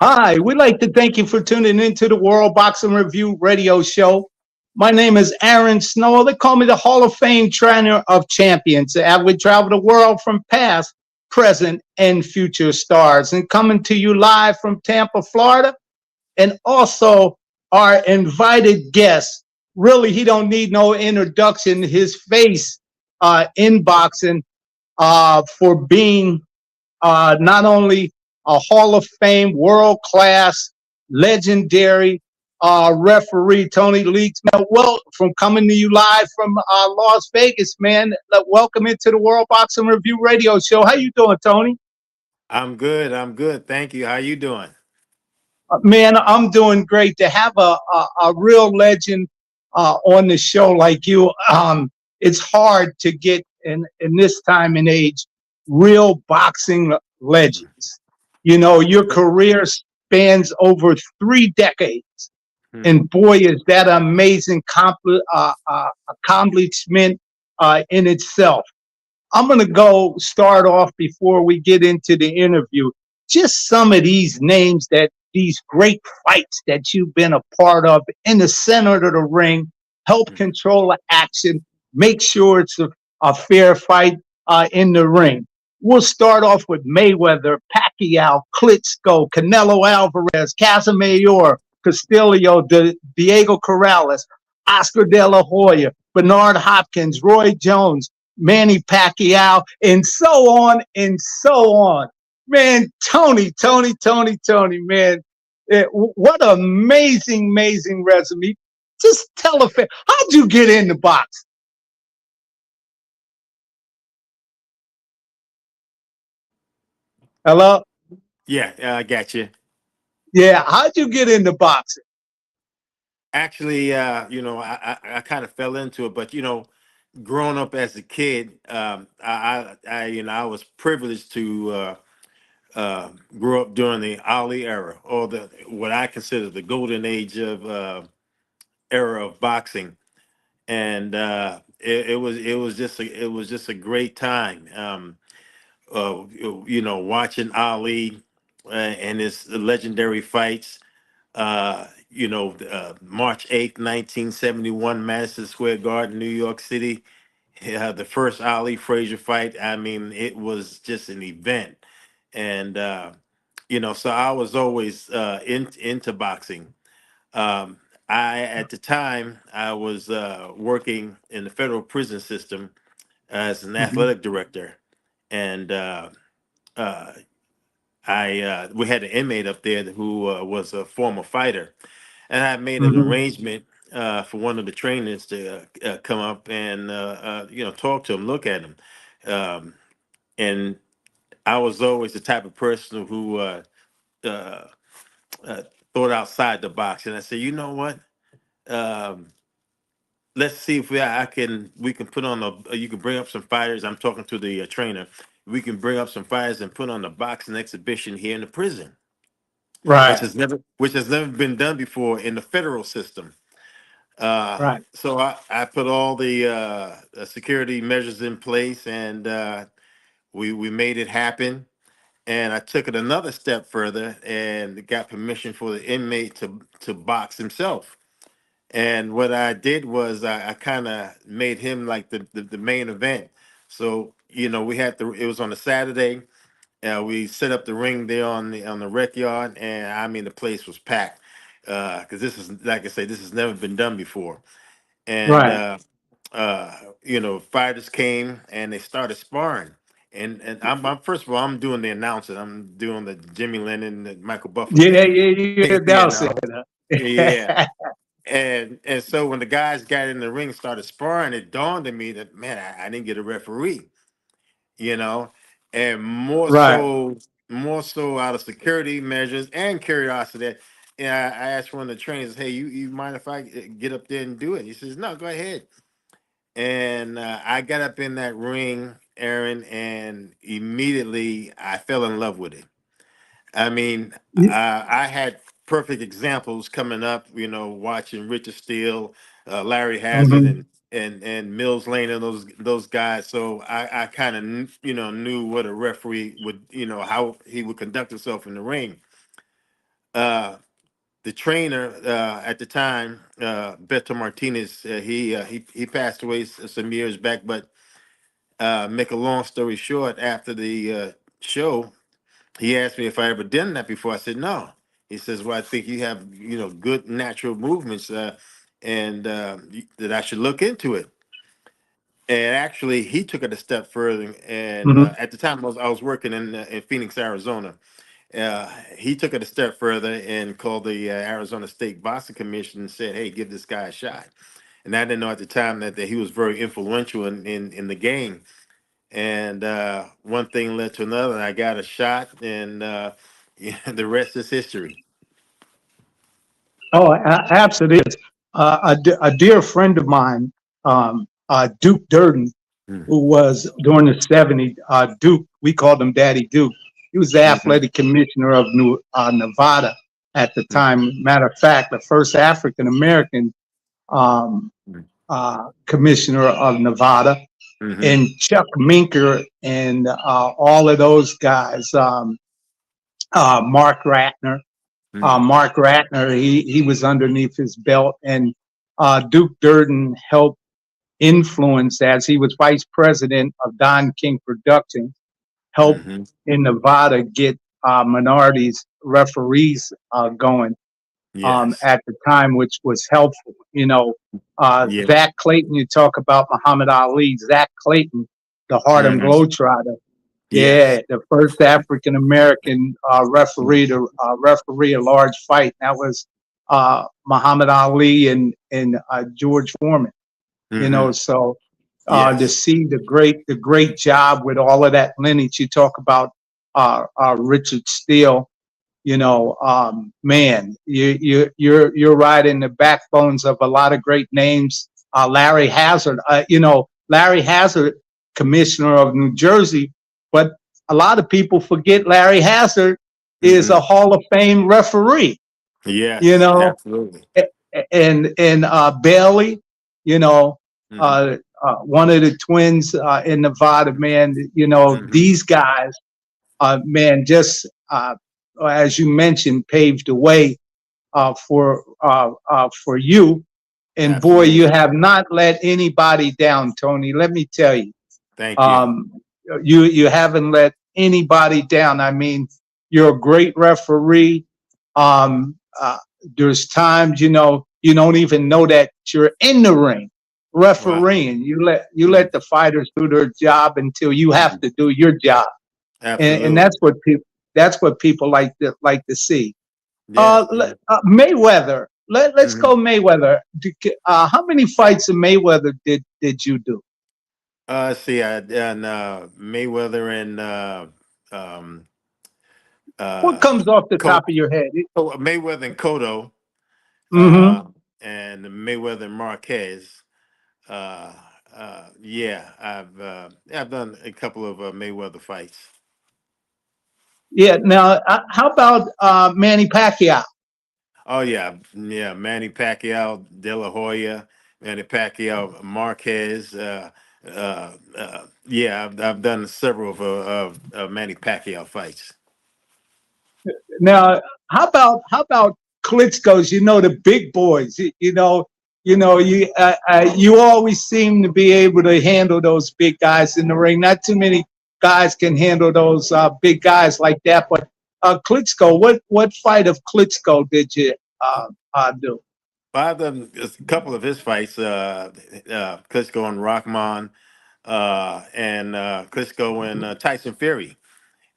Hi, we'd like to thank you for tuning into the World Boxing Review radio show. My name is Aaron Snow. They call me the Hall of Fame trainer of champions. I would travel the world from past, present, and future stars. And coming to you live from Tampa, Florida. And also our invited guest. Really, he don't need no introduction. His face in boxing for being not only a Hall of Fame, world class, legendary referee, Tony Leaks. Man, well, from coming to you live from Las Vegas, man. Welcome into the World Boxing Review radio show. How you doing, Tony? I'm good. I'm good. Thank you. How you doing? Man, I'm doing great. To have a real legend on the show like you, it's hard to get in this time and age real boxing legends. You know, your career spans over 3 decades, Hmm. and boy, is that amazing accomplishment in itself. I'm going to go start off before we get into the interview. Just some of these names that these great fights that you've been a part of in the center of the ring, help control the action, make sure it's a fair fight in the ring. We'll start off with Mayweather, Pacquiao, Klitschko, Canelo Alvarez, Casamayor, Castillo, Diego Corrales, Oscar De La Hoya, Bernard Hopkins, Roy Jones, Manny Pacquiao, and so on and so on. Man, Tony, man, what an amazing, amazing resume. Just tell a fan, how'd you get in the box? Hello? Yeah, I got you. Yeah, how'd you get into boxing? Actually, I kind of fell into it, but growing up as a kid, I was privileged to grow up during the Ali era, or the what I consider the golden age of era of boxing, and it was just a great time. Watching Ali and his legendary fights. March 8th, 1971, Madison Square Garden, New York City. The first Ali Frazier fight. I mean, it was just an event, and so I was always into boxing. Um, at the time, I was working in the federal prison system as an Mhm, athletic director, and uh, I we had an inmate up there who was a former fighter, and I made an mhm. arrangement for one of the trainers to come up and talk to him, look at him, um, and I was always the type of person who uh, uh, thought outside the box, and I said, you know what? Um, let's see if we can put on a you can bring up some fighters. I'm talking to the trainer. We can bring up some fighters and put on a boxing exhibition here in the prison, Right, which has never been done before in the federal system. right. So I put all the security measures in place, and we made it happen. And I took it another step further and got permission for the inmate to box himself. And what I did was I kind of made him like the main event. So we had it was on a Saturday. We set up the ring there on the rec yard, and I mean the place was packed because this is, like I say, this has never been done before. And Right. fighters came and they started sparring. And I'm first of all, I'm doing the announcing. I'm doing the Jimmy Lennon, the Michael Buffer Yeah, thing. yeah, yeah. you Now said know, yeah. And so when the guys got in the ring, started sparring, it dawned on me that, man, I didn't get a referee. You know, and Right. more so out of security measures and curiosity. And I asked one of the trainers, "Hey, you mind if I get up there and do it?" He says, "No, go ahead." And I got up in that ring, Aaron, and immediately I fell in love with it. I mean, I had perfect examples coming up, watching Richard Steele, Larry Hazard, Mhm. and Mills Lane and those guys. So I kind of knew what a referee would, how he would conduct himself in the ring. uh, the trainer at the time, Beto Martinez, he passed away some years back. But make a long story short, after the show, he asked me if I ever done that before. I said no. He says, "Well, I think you have good natural movements, and that I should look into it." And actually, he took it a step further. And Hmm. at the time, I was working in Phoenix, Arizona. He took it a step further and called the Arizona State Boxing Commission and said, "Hey, give this guy a shot." And I didn't know at the time that he was very influential in the game. And one thing led to another, and I got a shot, and yeah, the rest is history. Oh, absolutely. A dear friend of mine, Duke Durden, Mm-hmm. who was during the '70s, Duke, we called him Daddy Duke. He was the Mm-hmm. athletic commissioner of Nevada at the time. Matter of fact, the first African American um, commissioner of Nevada. Mm-hmm. And Chuck Minker and all of those guys, Mark Ratner. Mm-hmm. Mark Ratner, he was underneath his belt, and Duke Durden helped influence as he was vice president of Don King Productions, helped Mm-hmm. in Nevada get minorities referees going Yes. at the time, which was helpful. Yeah. Zach Clayton, you talk about Muhammad Ali, Zach Clayton, the Harlem Mm-hmm. Globetrotter. Yeah, Yes. the first African American referee to referee a large fight. That was Muhammad Ali and George Foreman. Mm-hmm. So to Yes. see the great job with all of that lineage. You talk about Richard Steele. Man, you're right in the backbones of a lot of great names. Larry Hazard, Larry Hazard, commissioner of New Jersey, but a lot of people forget Larry Hazard is Mm-hmm. a Hall of Fame referee. You Yes. know, Absolutely. and Bailey, you know, Mm-hmm. one of the twins in Nevada, man. Mm-hmm. These guys, man, just as you mentioned, paved the way for you. And boy, you Absolutely. have not let anybody down, Tony. Let me tell you, Thank you. um, you haven't let anybody down. I mean, you're a great referee. Um, uh, there's times you don't even know that you're in the ring Wow. refereeing. You let the fighters do their job until you have Mm-hmm. to do your job, and Absolutely. that's what people like to see. Yes. Yes. Mayweather. Let's Mm-hmm. go Mayweather. How many fights of Mayweather did you do? See, I done Mayweather and um, What uh, comes off the top Co- of your head? Mayweather and Cotto, Mm-hmm. and Mayweather and Marquez. Uh, yeah, I've done a couple of Mayweather fights. Yeah. Now, how about Manny Pacquiao? Oh yeah, yeah. Manny Pacquiao, De La Hoya, Manny Pacquiao, Marquez. Yeah, I've done several of Manny Pacquiao fights. Now, how about Klitschko's? The big boys. You always seem to be able to handle those big guys in the ring. Not too many guys can handle those big guys like that. But Klitschko, what fight of Klitschko did you do? I've done a couple of his fights. Klitschko and Rockman, and Klitschko and Tyson Fury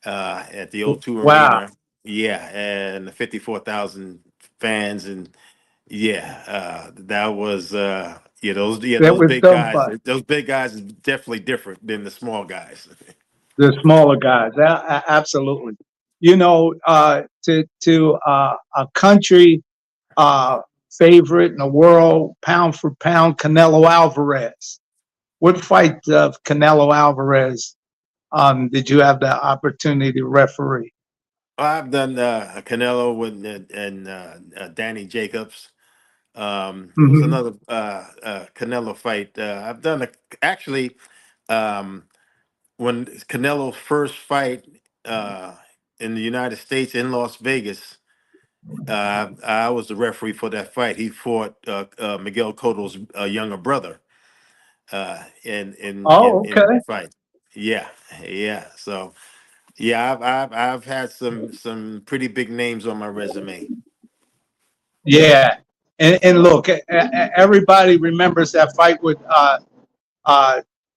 at the O2 Wow, Arena. Yeah, and 54,000 fans, and yeah, that was that those was big some guys. fun. Those big guys is definitely different than the small guys. The smaller guys, absolutely. To a country uh, favorite in the world, pound for pound, Canelo Alvarez. What fight of Canelo Alvarez did you have the opportunity to referee? I've done Canelo with and Danny Jacobs. There was Hmm. another Canelo fight. I've done actually um, when Canelo's first fight uh, in the United States in Las Vegas. I was the referee for that fight. He fought Miguel Cotto's younger brother Oh, in okay. that fight. Yeah, yeah. So yeah, I've had some pretty big names on my resume. Yeah. And look, everybody remembers that fight with uh,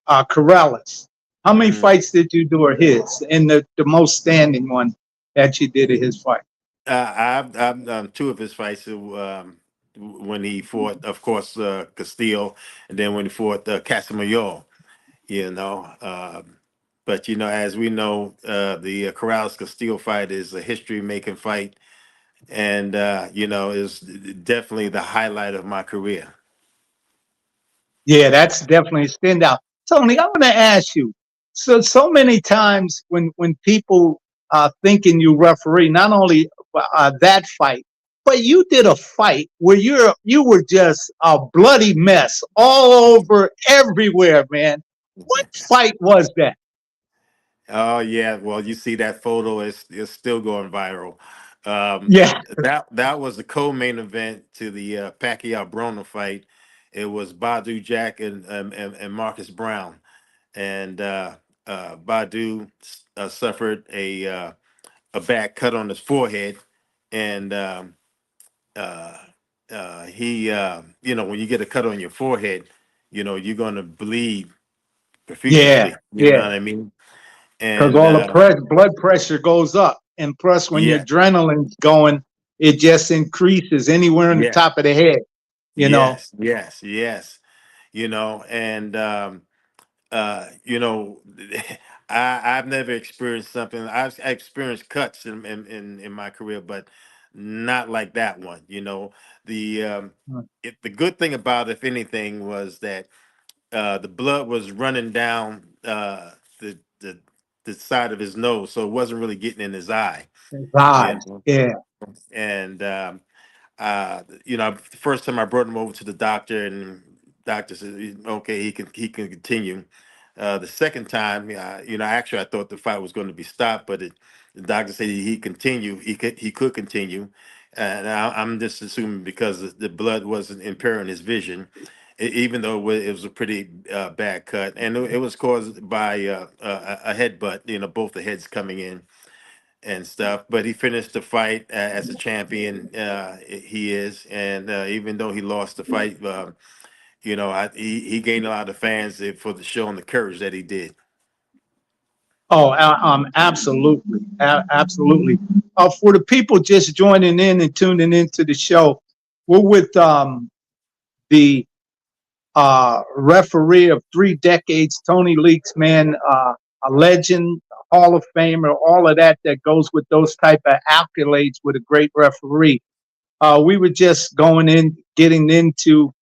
Corrales. How many Hmm. fights did you do of his? And the most standing one that you did of his fight? I've done two of his fights. When he fought, of course, Castillo, and then when he fought Casamayor. You know, but as we know, the Corrales Castillo fight is a history-making fight, and is definitely the highlight of my career. Yeah, that's definitely a standout. Tony, I want to ask you. So many times when people thinking you referee, not only that fight, but you did a fight where you were just a bloody mess all over everywhere, man. What fight was that? Oh yeah, well you see that photo is still going viral. Yeah, That was the co-main event to the Pacquiao Broner fight. It was Badu Jack and Marcus Brown, and Badu suffered a bad cut on his forehead, and uh, he when you get a cut on your forehead, you're gonna bleed yeah, profusely. You know yeah. what I mean? Because And all the blood pressure goes up, and plus when your yeah, adrenaline's going, it just increases anywhere in the yeah, top of the head. You know. yes, yes, yes. And you know, I've never experienced something. I experienced cuts in my career, but not like that one. The the good thing about, if anything, was that the blood was running down the the the side of his nose, so it wasn't really getting in his eye. His You eyes. know, Yeah. and the first time I brought him over to the doctor, and doctor said, okay, he can continue. The second time, actually I thought the fight was going to be stopped, but the doctor said he continue. He could continue, and I'm just assuming because the blood wasn't impairing his vision, even though it was a pretty bad cut, and it was caused by a headbutt. Both the heads coming in and stuff. But he finished the fight as a champion. He is, and even though he lost the fight, he gained a lot of fans for the showing the courage that he did. Oh, absolutely, absolutely. For the people just joining in and tuning into the show, we're with the referee of 3 decades, Tony Leaks, man, a legend, Hall of Famer, all of that goes with those type of accolades with a great referee. We were just going in, getting into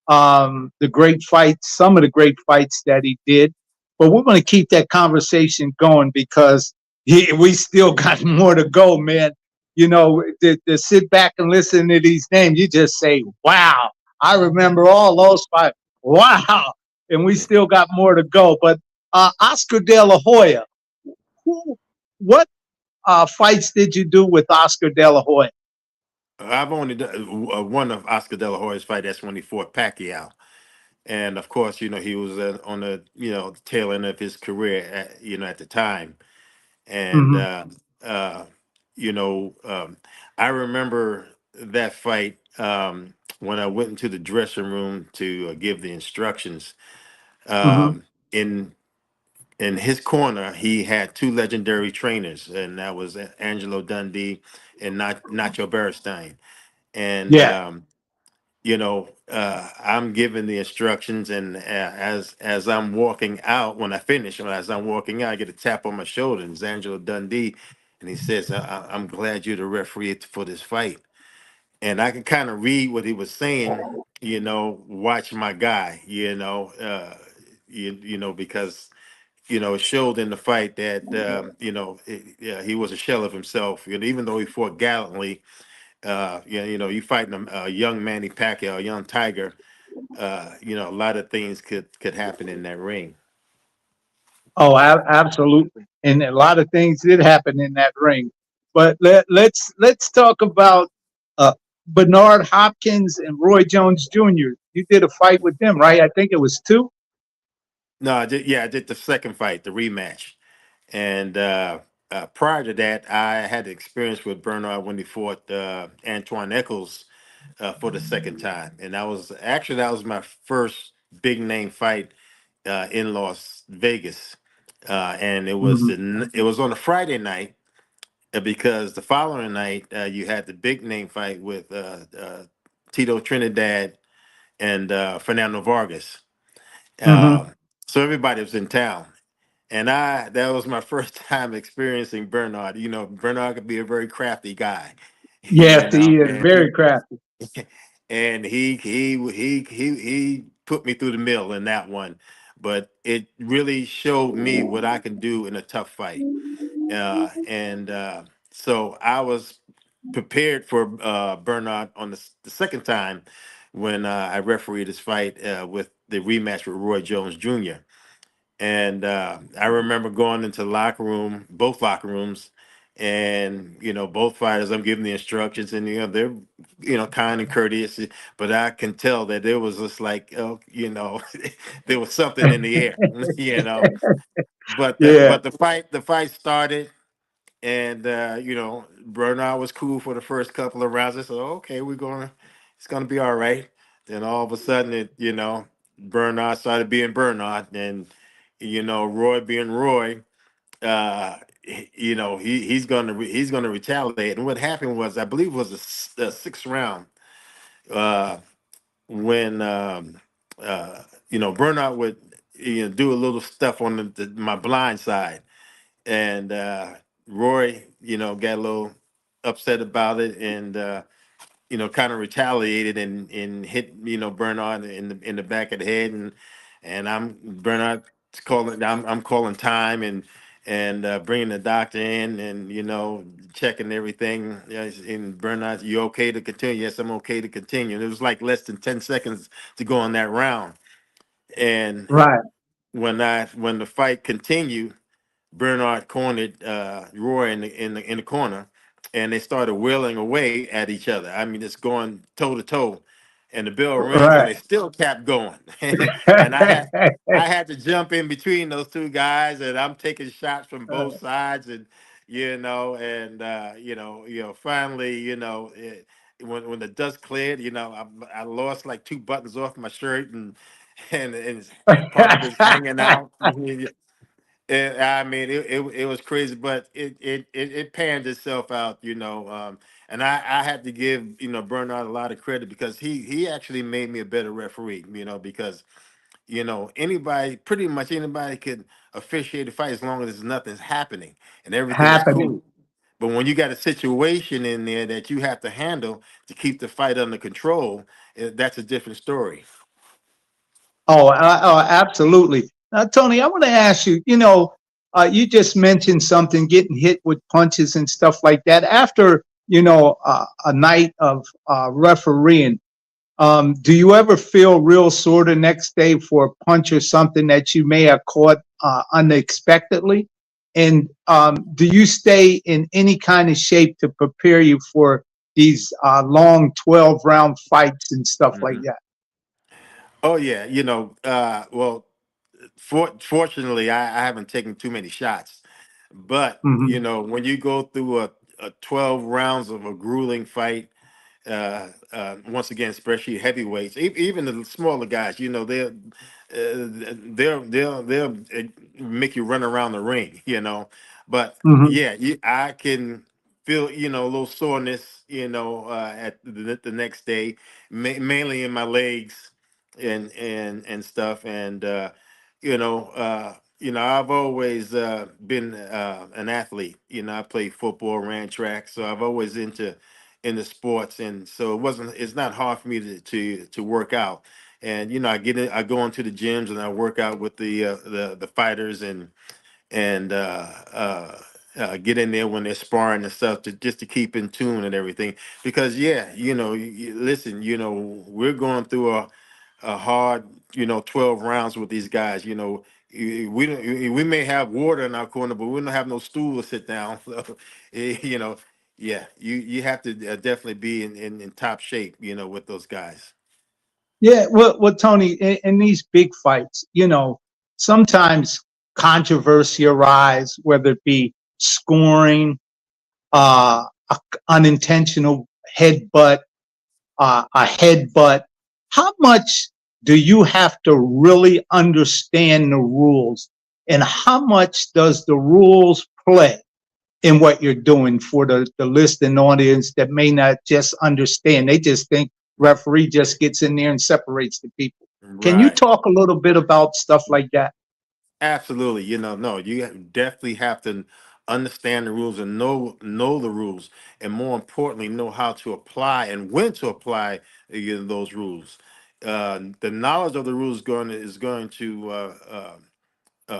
the great fights, some of the great fights that he did. But we're going to keep that conversation going because we still got more to go, man. To sit back and listen to these names, you just say, wow, I remember all those fights. Wow. And we still got more to go. But Oscar De La Hoya, what fights did you do with Oscar De La Hoya? I've only done one of Oscar De La Hoya's fight. That's when he fought Pacquiao, and of course, he was on the tail end of his career at the time. And Mm-hmm. you know, I remember that fight when I went into the dressing room to give the instructions. Mm-hmm. In his corner, he had two legendary trainers, and that was Angelo Dundee and Nacho Beristain. And Yeah. I'm giving the instructions, and as I'm walking out, as I'm walking out, I get a tap on my shoulder, and it's Angelo Dundee, and he says, I'm glad you're the referee for this fight." And I could kind of read what he was saying. Watch my guy. Because it showed in the fight that yeah, he was a shell of himself. Even though he fought gallantly, yeah, you fighting a young Manny Pacquiao, a young Tiger. A lot of things could happen in that ring. Oh, absolutely. And a lot of things did happen in that ring. But let's talk about Bernard Hopkins and Roy Jones Jr. You did a fight with them, right? I think it was two. No, I did the second fight, the rematch. And prior to that, I had experience with Bernard when he fought Antoine Eccles for the second time, and that was my first big name fight in Las Vegas, and Mhm. it was on a Friday night because the following night you had the big name fight with Tito Trinidad and Fernando Vargas. Mhm. Uh, so everybody was in town. And that was my first time experiencing Bernard. You know, Bernard could be a very crafty guy, you Yes, he know, is and very crafty. he put me through the mill in that one. But it really showed me what I can do in a tough fight. And So I was prepared for Bernard on the second time when I refereed this fight with the rematch with Roy Jones Jr. And I remember going into the locker room, both locker rooms, and both fighters. I'm giving the instructions, and they're kind and courteous, but I can tell that there was just like there was something in the air, Yeah. But the fight started, and Bernard was cool for the first couple of rounds. I said, okay, it's gonna be all right. Then all of a sudden, Bernard started being Bernard, and Roy being Roy. He's gonna retaliate. And what happened was, I believe, it was the sixth round uh, when Bernard would do a little stuff on my blind side, and Roy, got a little upset about it, and kind of retaliated and hit, Bernard in the back of the head, and I'm Bernard calling, I'm calling time and bringing the doctor in and checking everything. Yes, and Bernard, you okay to continue? Yes, I'm okay to continue. And it was like less than 10 seconds to go on that round, and Right. when the fight continued, Bernard cornered Roy in the corner, and they started wailing away at each other. I mean, it's going toe to toe, and the bell rings, and Right. they still kept going. And I had to jump in between those two guys, and I'm taking shots from both sides, and finally, when the dust cleared, I lost like two buttons off my shirt, and part of it's hanging out. I mean, it was crazy, but it panned itself out, and I had to give Bernard a lot of credit because he actually made me a better referee, because anybody, pretty much anybody, could officiate a fight as long as nothing's happening and everything is Happening. cool. But when you got a situation in there that you have to handle to keep the fight under control, that's a different story. Oh, absolutely. Now, Tony, I want to ask you. You just mentioned something, getting hit with punches and stuff like that. After a night of refereeing, do you ever feel real sore the next day for a punch or something that you may have caught unexpectedly? And do you stay in any kind of shape to prepare you for these long 12-round fights and stuff like Hmm. that? Oh yeah, well, fortunately, I haven't taken too many shots, but Hmm. when you go through a 12 rounds of a grueling fight, once again, especially heavyweights, even the smaller guys, they'll make you run around the ring, But Hmm. yeah, I can feel a little soreness, at the next day, mainly in my legs and stuff, and I've always been an athlete. I played football, ran track, so I've always into sports, and so it's not hard for me to work out. And I go into the gyms and I work out with the fighters, and get in there when they're sparring and stuff, just to keep in tune and everything. Because yeah, listen, we're going through a hard 12 rounds with these guys. We don't, we may have water in our corner, but we don't have no stool to sit down. So, you know Yeah, you have to definitely be in top shape, with those guys. Yeah, well, Tony, in these big fights, sometimes controversy arise, whether it be scoring, a unintentional headbutt, a headbutt. How much do you have to really understand the rules, and how much does the rules play in what you're doing for the listening audience that may not just understand? They just think referee just gets in there and separates the people. Can you Right. talk a little bit about stuff like that? Absolutely. No, definitely have to understand the rules and know the rules, and more importantly, know how to apply and when to apply those rules. The knowledge of the rules is going to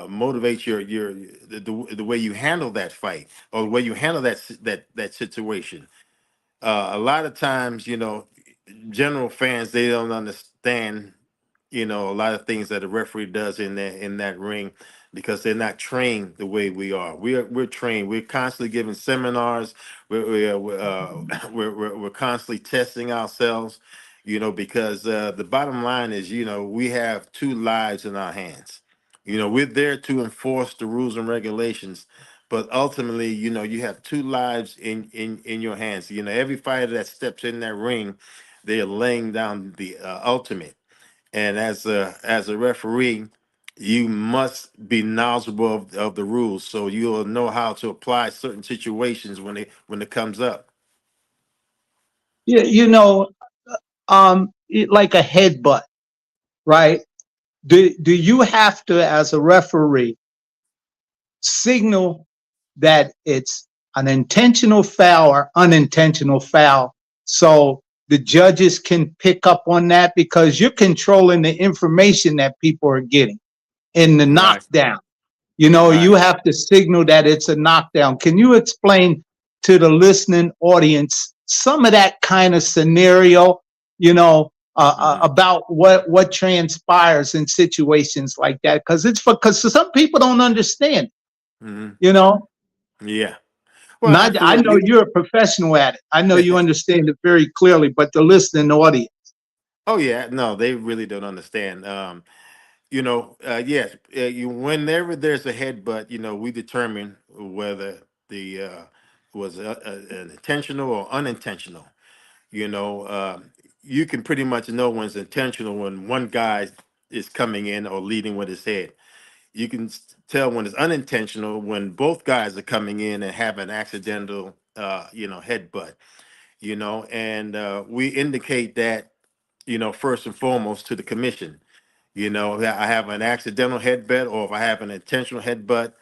motivate the way you handle that fight, or the way you handle that situation. A lot of times, general fans, they don't understand, a lot of things that a referee does in that ring, because they're not trained the way we are. We're trained. We're constantly giving seminars. We're constantly testing ourselves. Because the bottom line is, we have two lives in our hands. We're there to enforce the rules and regulations, but ultimately, you have two lives in your hands. Every fighter that steps in that ring, they are laying down the ultimate. And as a referee, you must be knowledgeable of the rules, so you'll know how to apply certain situations when it comes up. Yeah, like a headbutt, right? Do you have to, as a referee, signal that it's an intentional foul or unintentional foul, so the judges can pick up on that, because you're controlling the information that people are getting in the Right, knockdown? right. You have to signal that it's a knockdown. Can you explain to the listening audience some of that kind of scenario, Hmm. about what transpires in situations like that? Because some people don't understand, Hmm. you know. Yeah. Well, And I know absolutely. you're a professional at it. I know you understand it very clearly, but the listening audience. Oh yeah, no, they really don't understand. Yes, whenever there's a headbutt, we determine whether the was an intentional or unintentional. You know, you can pretty much know when it's intentional when one guy is coming in or leading with his head. You can tell when it's unintentional when both guys are coming in and have an accidental, headbutt. And we indicate that, first and foremost to the commission. That I have an accidental headbutt, or if I have an intentional headbutt,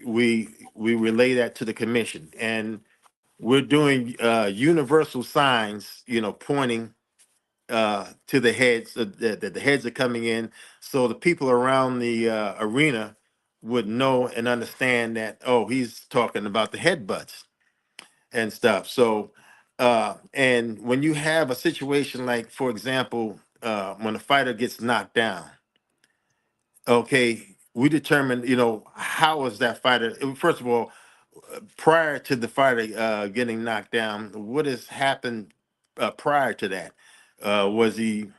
we relay that to the commission, and we're doing universal signs, pointing to the heads, that the heads are coming in, so the people around the arena would know and understand that, oh, he's talking about the headbutts and stuff. So, and when you have a situation like, for example, when a fighter gets knocked down, okay, we determine, how is that fighter. First of all, prior to the fighter getting knocked down, what has happened prior to that? Was he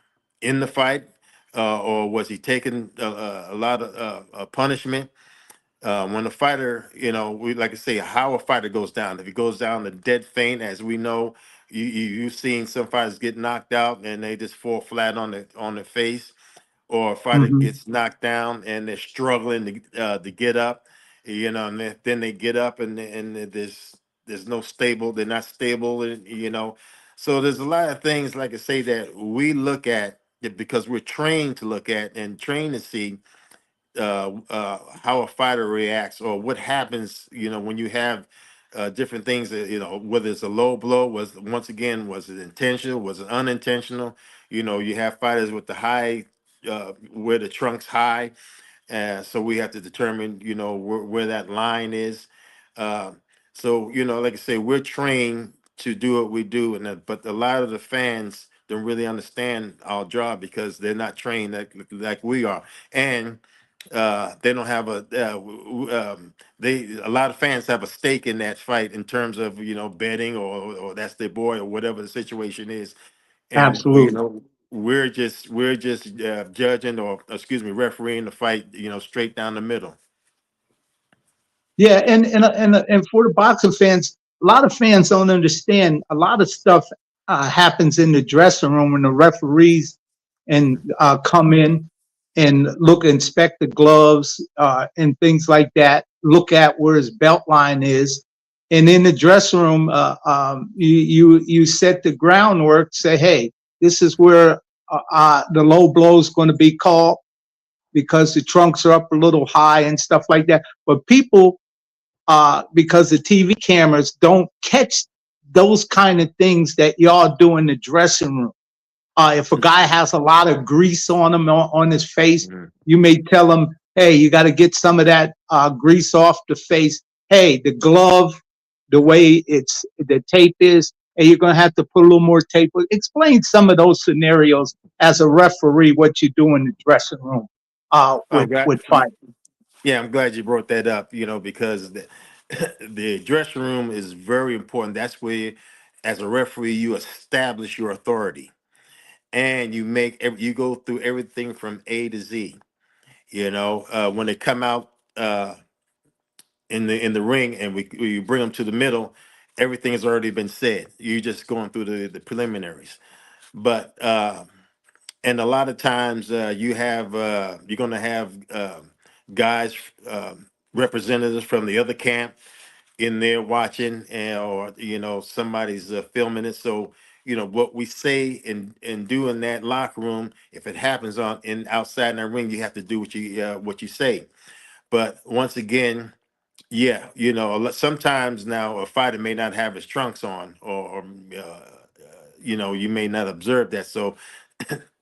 in the fight, or was he taking a lot of punishment? When a fighter, we like to say how a fighter goes down. If he goes down the dead faint, as we know, you've seen some fighters get knocked out and they just fall flat on their face, or a fighter Mhm. gets knocked down and they're struggling to get up, and then they get up, and there's no stable, they're not stable, and. So there's a lot of things, like I say, that we look at, because we're trained to look at and trained to see how a fighter reacts, or what happens, when you have different things that, whether it's a low blow, was it intentional, was it unintentional? You have fighters with the high, where the trunk's high, so we have to determine, where that line is. Uh, so, like I say, we're trained to do what we do, but a lot of the fans don't really understand our job because they're not trained like we are. And they don't have they a lot of fans have a stake in that fight in terms of betting or that's their boy or whatever the situation is, and Absolutely. we're just judging or excuse me refereeing the fight straight down the middle. Yeah, and for the boxing fans, a lot of fans don't understand. A lot of stuff happens in the dressing room when the referees and come in and look, inspect the gloves and things like that. Look at where his belt line is, and in the dressing room, you set the groundwork. Say, hey, this is where the low blow is going to be called because the trunks are up a little high and stuff like that. But people because the TV cameras don't catch those kind of things that y'all do in the dressing room. If a guy has a lot of grease on him on his face, Mhm. you may tell him, "Hey, you got to get some of that grease off the face." Hey, the glove, the way the tape is, and you're going to have to put a little more tape. Explain some of those scenarios as a referee what you do in the dressing room I'm with glad. fight. Yeah, I'm glad you brought that up. Because the dressing room is very important. That's where, as a referee, you establish your authority, and you go through everything from A to Z. When they come out in the ring, and we bring them to the middle, everything has already been said. You're just going through the preliminaries. But and a lot of times you're going to have guys, representatives from the other camp in there watching, or somebody's filming it. So what we say and do in that locker room, if it happens on in outside in that ring, you have to do what you say. But once again, yeah, sometimes now a fighter may not have his trunks on, or you may not observe that. So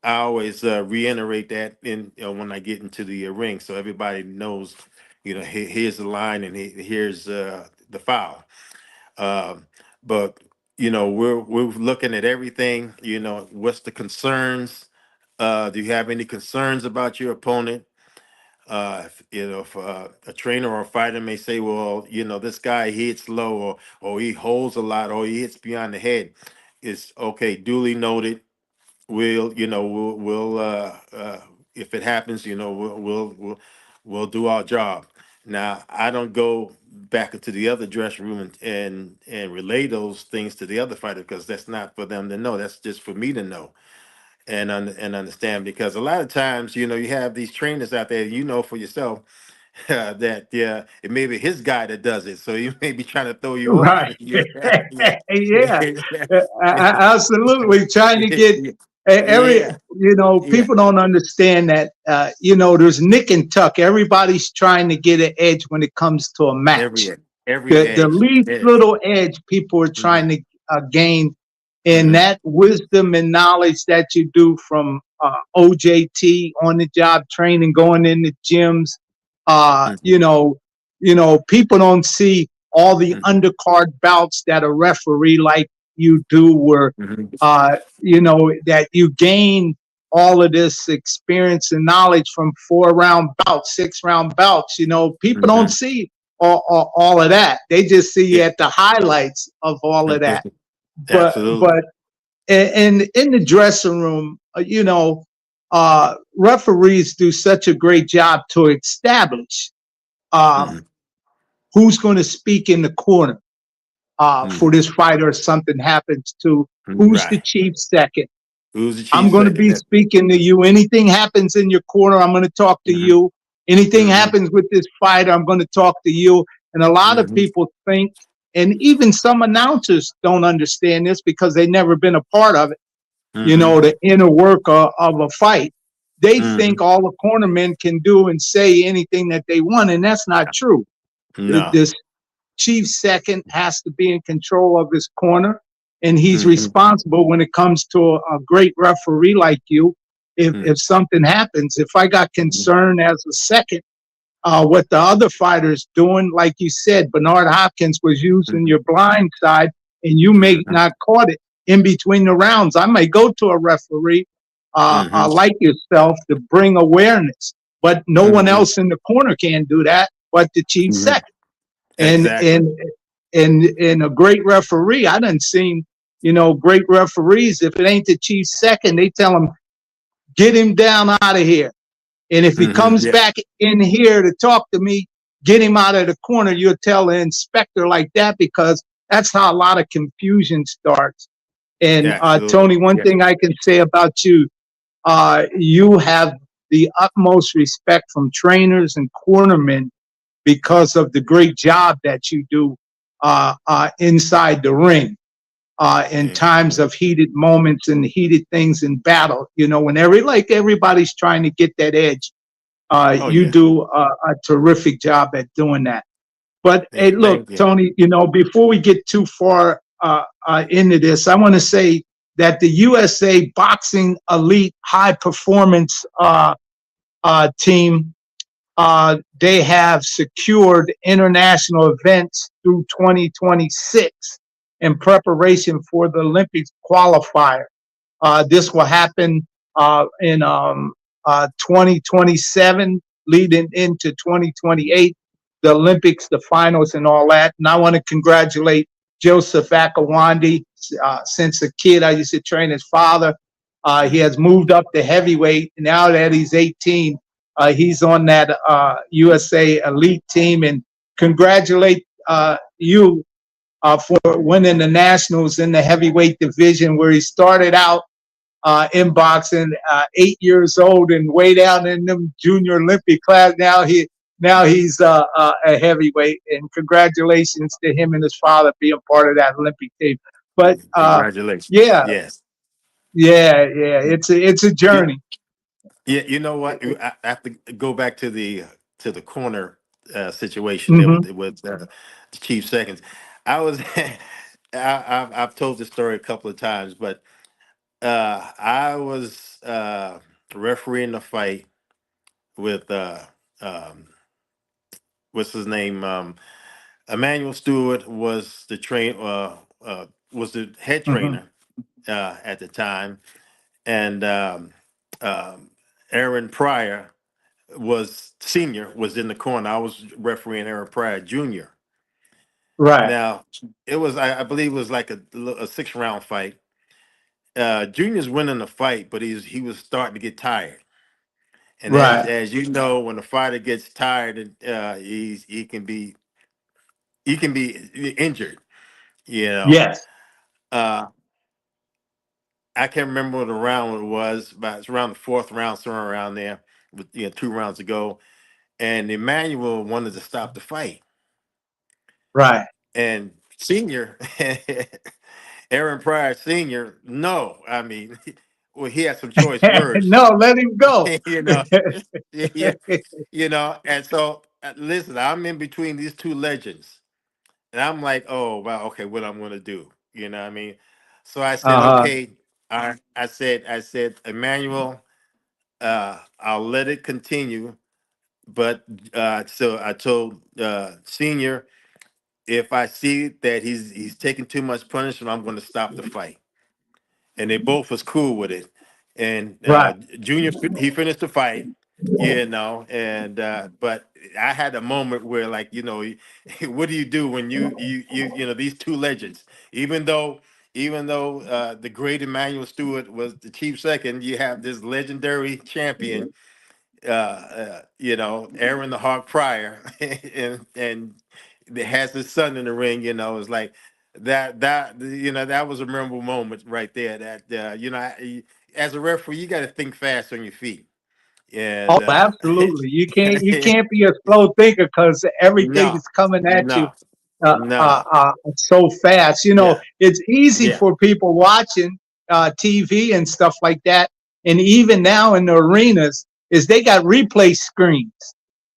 I always reiterate that when I get into the ring, so everybody knows, here's the line, and here's the foul. Um, but we're looking at everything. What's the concerns? Do you have any concerns about your opponent? If a trainer or a fighter may say, well, this guy hits low, or he holds a lot, or he hits beyond the head, it's okay, duly noted. We'll if it happens, we'll do our job. Now, I don't go back into the other dressing room and relay those things to the other fighter, because that's not for them to know. That's just for me to know and understand, because a lot of times, you have these trainers out there, for yourself, that it may be his guy that does it, so he may be trying to throw you off. Right. Yeah, yeah, Yeah. yeah, Absolutely. Trying to get yeah, yeah. people don't understand that, there's nick and tuck. Everybody's trying to get an edge when it comes to a match. Every The edge. least Yeah. little edge people are Hmm. trying to gain, and Hmm. that wisdom and knowledge that you do from OJT, on the job training, going in the gyms. Uh, Hmm. you know, people don't see all the Hmm. undercard bouts that a referee like you do, where Hmm. that you gain all of this experience and knowledge from 4 round bouts, 6 round bouts. People don't Hmm. see all of that. They just see Yeah. at the highlights of all of that. But Absolutely. and in the dressing room, referees do such a great job to establish Hmm. um, who's going to speak in the corner for Hmm. this fighter if something happens to who's the Right. chief second. Who's the I'm chief going to second? be speaking to you. Anything happens in your corner, I'm going to talk to Hmm. you. Anything Hmm. happens with this fighter, I'm going to talk to you. And a lot of Hmm. people think, and even some announcers don't understand this because they've never been a part of it, Hmm. the inner work of a fight. They Hmm. think all the cornermen can do and say anything that they want, and that's not true. No. This chief second has to be in control of his corner, and he's Hmm. responsible when it comes to a great referee like you. If something happens, if I got Hmm. concern as a second, what the other fighters doing, like you said, Bernard Hopkins was using Hmm. your blind side, and you may Hmm. not caught it in between the rounds. I may go to a referee Hmm. like yourself to bring awareness. but no one Hmm. else in the corner can do that but the chief Hmm. second. And Exactly. and a great referee, I done seen, great referees. If it ain't the chief second, they tell him, get him down out of here. And if he Hmm. comes Yeah. back in here to talk to me, get him out of the corner. You'll tell the inspector like that, because that's how a lot of confusion starts. And Absolutely. Tony, one Yeah. thing I can say about you, you have the utmost respect from trainers and cornermen because of the great job that you do inside the ring in Yeah. times of heated moments and heated things in battle. When everybody's trying to get that edge, Oh you yeah. do a terrific job at doing that. But hey, Yeah. look, Thank you. Tony, before we get too far into this, I want to say that the USA Boxing Elite High Performance team, they have secured international events through 2026 in preparation for the Olympics qualifier. This will happen in 2027, leading into 2028, the Olympics, the finals, and all that. And I want to congratulate Joseph Akawandi. Since a kid, I used to train his father. He has moved up to heavyweight. Now that he's 18, he's on that USA elite team. And congratulate you for winning the nationals in the heavyweight division, where he started out in boxing, 8 years old, and way down in them junior Olympic class. Now he's a heavyweight, and congratulations to him and his father being part of that Olympic team. But Congratulations. yeah, Yes. yeah, it's a You, journey. yeah. You know what? I have to go back to the corner situation there Hmm. with the chief seconds. I was. I've told this story a couple of times, but I was refereeing a fight with um, what's his name? Emmanuel Stewart was the head Hmm. trainer at the time, and um, Aaron Pryor was in the corner. I was refereeing Aaron Pryor Jr. Right, Now it was I believe it was like a 6 round fight. Junior's winning the fight, but he was starting to get tired. And right. as you know, when a fighter gets tired, he can be injured. You know, Yes, uh, I can't remember what the round it was, but it's around the fourth round, somewhere around there, with 2 rounds to go. And Emmanuel wanted to stop the fight, right. and Senior, Aaron Pryor Senior, no, I mean, well, he had some choice words, No, let him go. you know, yeah, and so listen, I'm in between these two legends. And I'm like, oh wow, okay, what I'm gonna do. You know what I mean? So I said, Uh-huh. okay, I said, Emmanuel, I'll let it continue. But so I told Senior, if I see that he's taking too much punishment, I'm gonna stop the fight. And they both was cool with it. And Right. Junior, he finished the fight, and but I had a moment where, like, what do you do when these two legends, even though the great Emmanuel Stewart was the chief second, you have this legendary champion, Aaron the Hawk Pryor, and that has his son in the ring. It's like that was a memorable moment right there. That as a referee, you got to think fast on your feet, Oh, and absolutely. You can't be a slow thinker, because everything no, is coming at you no, no, so fast. yeah, It's easy yeah, for people watching TV and stuff like that, and even now in the arenas, is they got replay screens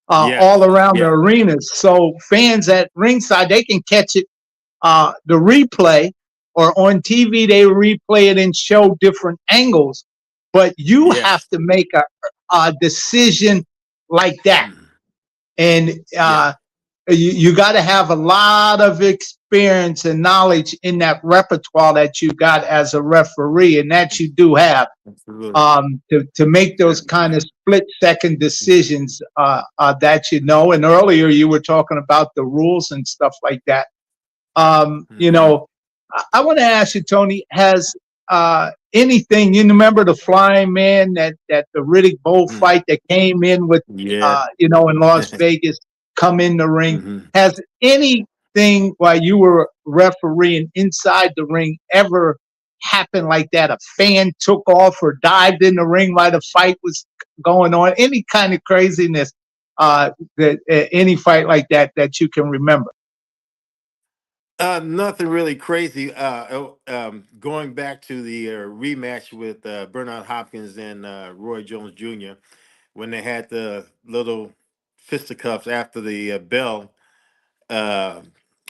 all yes, around the yeah, arenas, so fans at ringside, they can catch it, the replay, or on TV they replay it and show different angles, but you have yes, to make a decision like that. mhm, And yeah, you got to have a lot of experience and knowledge in that repertoire that you got as a referee, and that you do have, Absolutely. to make those kind of split second decisions, that you know. And earlier you were talking about the rules and stuff like that. You Mm-hmm. know, I want to ask you, Tony, has anything, you remember the flying man, that the Riddick Bowe fight that came in with, Yeah. in Las Vegas, come in the ring? Hmm. Has anything while you were refereeing inside the ring ever happened like that? A fan took off or dived in the ring while the fight was going on? Any kind of craziness, that any fight like that you can remember? Nothing really crazy. Going back to the rematch with Bernard Hopkins and Roy Jones Jr., when they had the little fisticuffs after the bell, uh,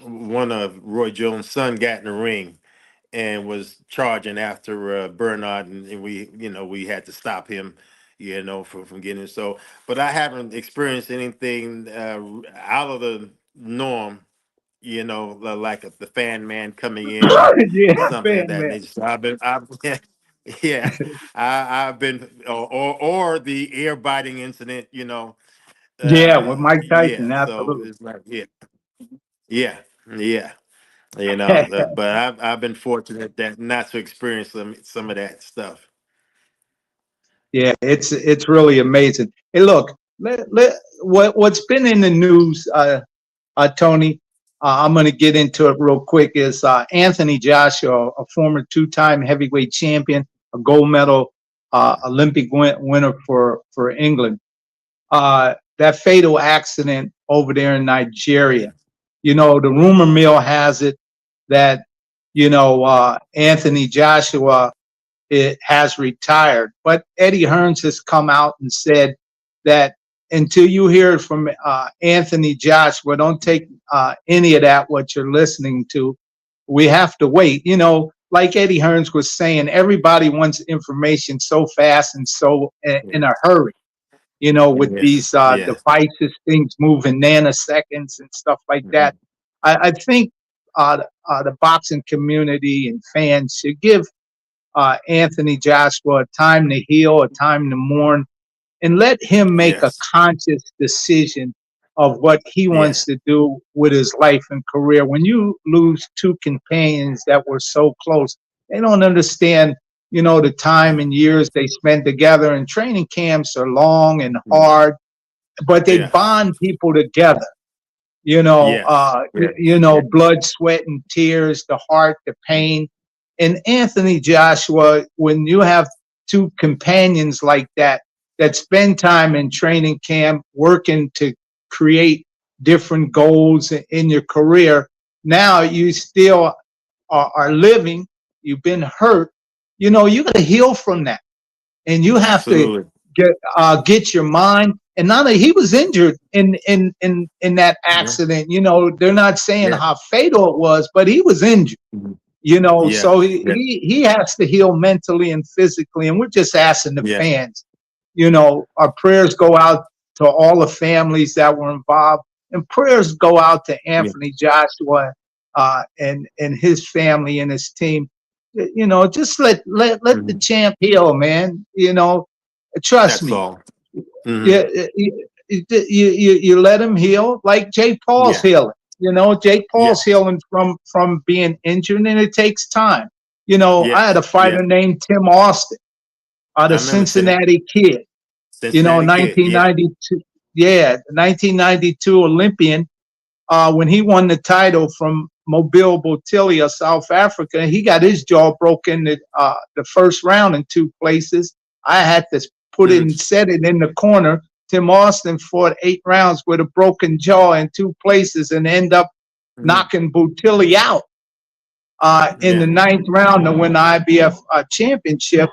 one of Roy Jones' son got in the ring and was charging after Bernard, and we had to stop him, from getting it. So, but I haven't experienced anything out of the norm, like the fan man coming in or Yeah, something of fan that man. nature. So yeah, I've been, or the ear biting incident, Yeah, with Mike Tyson, yeah. So absolutely. it's like, yeah, yeah, but I've been fortunate that not to experience some of that stuff. Yeah, it's really amazing. Hey, look, what's been in the news, Tony. I'm going to get into it real quick. Is Anthony Joshua, a former two-time heavyweight champion, a gold medal Olympic winner for England. That fatal accident over there in Nigeria. The rumor mill has it that Anthony Joshua, it has retired. But Eddie Hearns has come out and said that until you hear from Anthony Joshua, don't take any of that, what you're listening to. We have to wait. Like Eddie Hearns was saying, everybody wants information so fast and so in a hurry, with these Yes, yes. devices, things move in nanoseconds and stuff like that. Mhm. I think the boxing community and fans should give Anthony Joshua a time to heal, a time to mourn, and let him make a Yes, conscious decision of what he wants yeah, to do with his life and career. When you lose two companions that were so close, they don't understand, the time mm, and years they spend together. And training camps are long and mm, hard, but they yeah, bond people together. yes, yes, Blood, sweat, and tears, the heart, the mm, pain. And Anthony Joshua, when you have two companions like that spend time in training camp working to create different goals in your career, now you still are living, you've been hurt, you got to heal from that. And you have to absolutely. get your mind. And not that he was injured in that Yeah, accident. They're not saying yeah, how fatal it was, but he was injured. mhm, So yeah, yeah, he has to heal mentally and physically. And we're just asking the yeah, fans. Our prayers go out to all the families that were involved, and prayers go out to yeah. Anthony Joshua and his family and his team. Just let the Mhm. champ heal, man. Trust That's me. all. Hmm. Yeah, you let him heal like Jake Paul's Yeah, healing. Jake Paul's yes, healing from being injured, and it takes time. I had a yes, fighter yes. named Tim Austin, I the remember Tim, Cincinnati Kid. Cincinnati kid. Yeah. 1992. Yeah, 1992 Olympian. When he won the title from Mobile Botilia, South Africa, he got his jaw broken the first round in two places. I had to put it Mm, and set it in the corner. Tim Austin fought 8 rounds with a broken jaw in two places and end up mhm. knocking Botilia out in the Yeah, ninth round to win the IBF championship.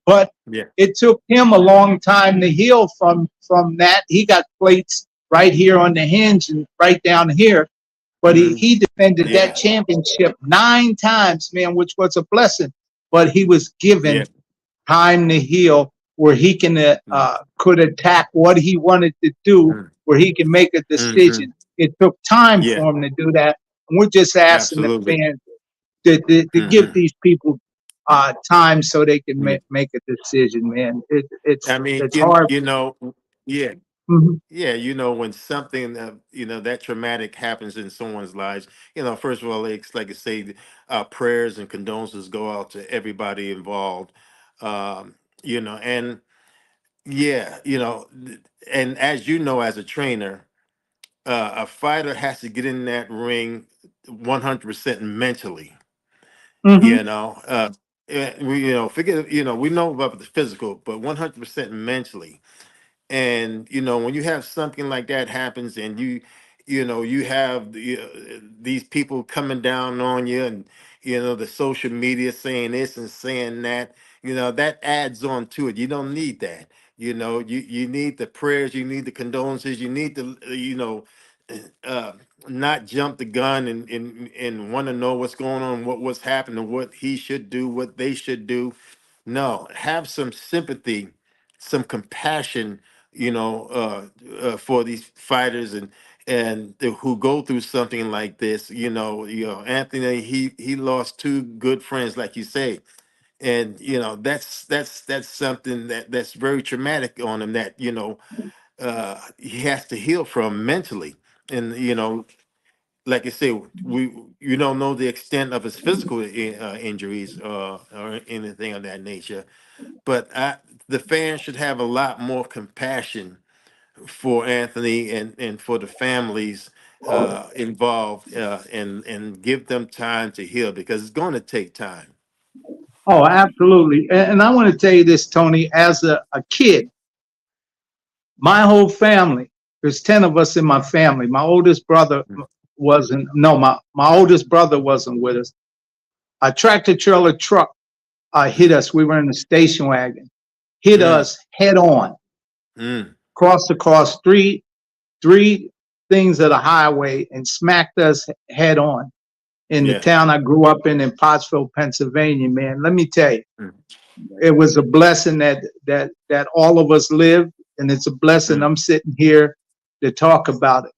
But yeah. it took him a long time to heal from that. He got plates right here on the hinge and right down here, but he, Hmm. he defended that Yeah, championship 9 times, man, which was a blessing. But he was given yeah. time to heal, where he Mm, could attack what he wanted to do, mm, where he can make a mhm. decision. It took time Yeah, for him to do that. And we're just asking the Absolutely. fans to give Hmm. these people time so they can make a decision, man. I mean, It's hard. yeah, Mhm. yeah, when something that traumatic happens in someone's lives, first of all, it's like I say, prayers and condolences go out to everybody involved. Um, and yeah, and as you know, as a trainer, a fighter has to get in that ring 100% mentally. Mhm. You know, we forget we know about the physical, but 100% mentally. And when you have something like that happens, and you have these people coming down on you, and the social media saying this and saying that, that adds on to it. You don't need that. You need the prayers, you need the condolences, you need the uh not jump the gun and want to know what's going on, what's happening, what he should do, what they should do. No, have some sympathy, some compassion, for these fighters, who go through something like this. Anthony, he lost two good friends, like you say, and that's something that's very traumatic on him, that he has to heal from mentally. And like I say, you don't know the extent of his physical injuries, or anything of that nature, but the fans should have a lot more compassion for Anthony, and for the families involved, and give them time to heal, because it's going to take time. Oh, absolutely. And I want to tell you this, Tony, as a kid, my whole family, there's 10 of us in my family. My oldest brother wasn't, no, my oldest brother wasn't with us. A tractor trailer truck hit us. We were in a station wagon, hit Mm, us head on, mm, across three things of the highway, and smacked us head on in the yeah. town I grew up in Pottsville, Pennsylvania, man. Let me tell you, Mm, it was a blessing that all of us lived, and it's a blessing mm, I'm sitting here to talk about it.